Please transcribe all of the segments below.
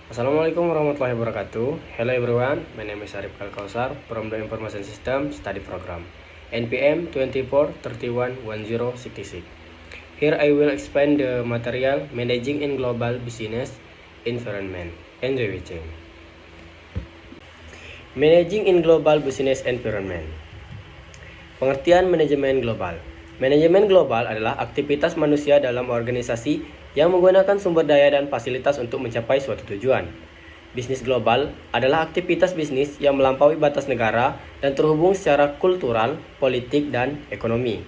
Assalamualaikum warahmatullahi wabarakatuh. Hello everyone, my name is Arif Kalkausar from the Information System Study Program NPM 24311066. Here I will explain the material Managing in Global Business Environment. Enjoy watching. Managing in Global Business Environment. Pengertian manajemen global. Manajemen global adalah aktivitas manusia dalam organisasi yang menggunakan sumber daya dan fasilitas untuk mencapai suatu tujuan. Bisnis global adalah aktivitas bisnis yang melampaui batas negara dan terhubung secara kultural, politik, dan ekonomi.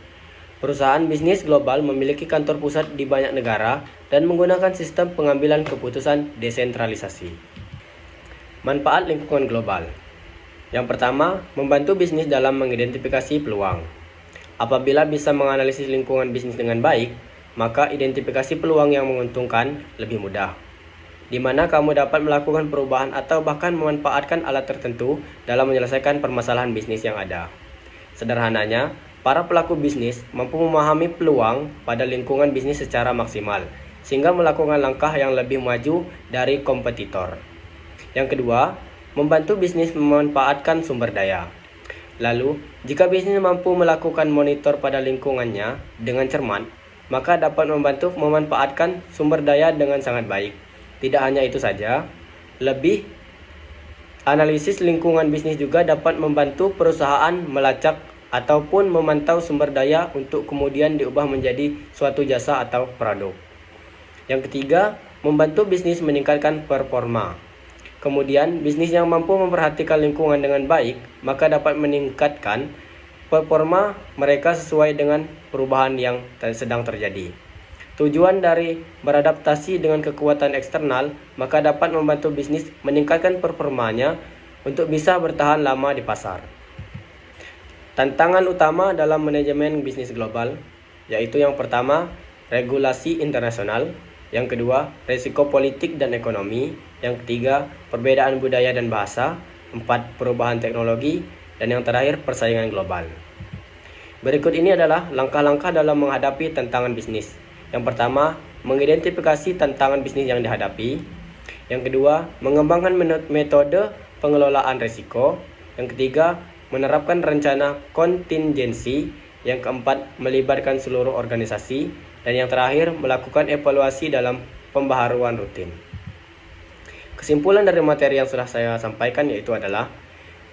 Perusahaan bisnis global memiliki kantor pusat di banyak negara dan menggunakan sistem pengambilan keputusan desentralisasi. Manfaat lingkungan global. Yang pertama, membantu bisnis dalam mengidentifikasi peluang. Apabila bisa menganalisis lingkungan bisnis dengan baik, maka identifikasi peluang yang menguntungkan lebih mudah, di mana kamu dapat melakukan perubahan atau bahkan memanfaatkan alat tertentu dalam menyelesaikan permasalahan bisnis yang ada. Sederhananya, para pelaku bisnis mampu memahami peluang pada lingkungan bisnis secara maksimal, sehingga melakukan langkah yang lebih maju dari kompetitor. Yang kedua, membantu bisnis memanfaatkan sumber daya. Lalu, jika bisnis mampu melakukan monitor pada lingkungannya dengan cermat, maka dapat membantu memanfaatkan sumber daya dengan sangat baik. Tidak hanya itu saja, lebih analisis lingkungan bisnis juga dapat membantu perusahaan melacak ataupun memantau sumber daya untuk kemudian diubah menjadi suatu jasa atau produk. Yang ketiga, membantu bisnis meningkatkan performa. Kemudian, bisnis yang mampu memperhatikan lingkungan dengan baik, maka dapat meningkatkan performa mereka sesuai dengan perubahan yang sedang terjadi. Tujuan dari beradaptasi dengan kekuatan eksternal, maka dapat membantu bisnis meningkatkan performanya untuk bisa bertahan lama di pasar. Tantangan utama dalam manajemen bisnis global, yaitu yang pertama, regulasi internasional. Yang kedua, risiko politik dan ekonomi. Yang ketiga, perbedaan budaya dan bahasa. 4, perubahan teknologi. Dan yang terakhir, persaingan global. Berikut ini adalah langkah-langkah dalam menghadapi tantangan bisnis. Yang pertama, mengidentifikasi tantangan bisnis yang dihadapi. Yang kedua, mengembangkan metode pengelolaan risiko. Yang ketiga, menerapkan rencana kontingensi. Yang keempat, melibatkan seluruh organisasi. Dan yang terakhir, melakukan evaluasi dalam pembaharuan rutin. Kesimpulan dari materi yang sudah saya sampaikan yaitu adalah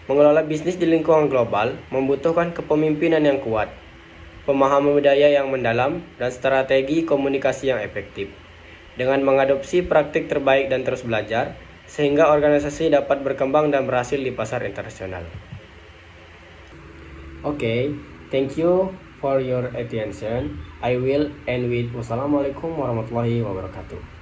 mengelola bisnis di lingkungan global membutuhkan kepemimpinan yang kuat, pemahaman budaya yang mendalam, dan strategi komunikasi yang efektif. Dengan mengadopsi praktik terbaik dan terus belajar, sehingga organisasi dapat berkembang dan berhasil di pasar internasional. Okay, thank you for your attention. I will end with wassalamualaikum warahmatullahi wabarakatuh.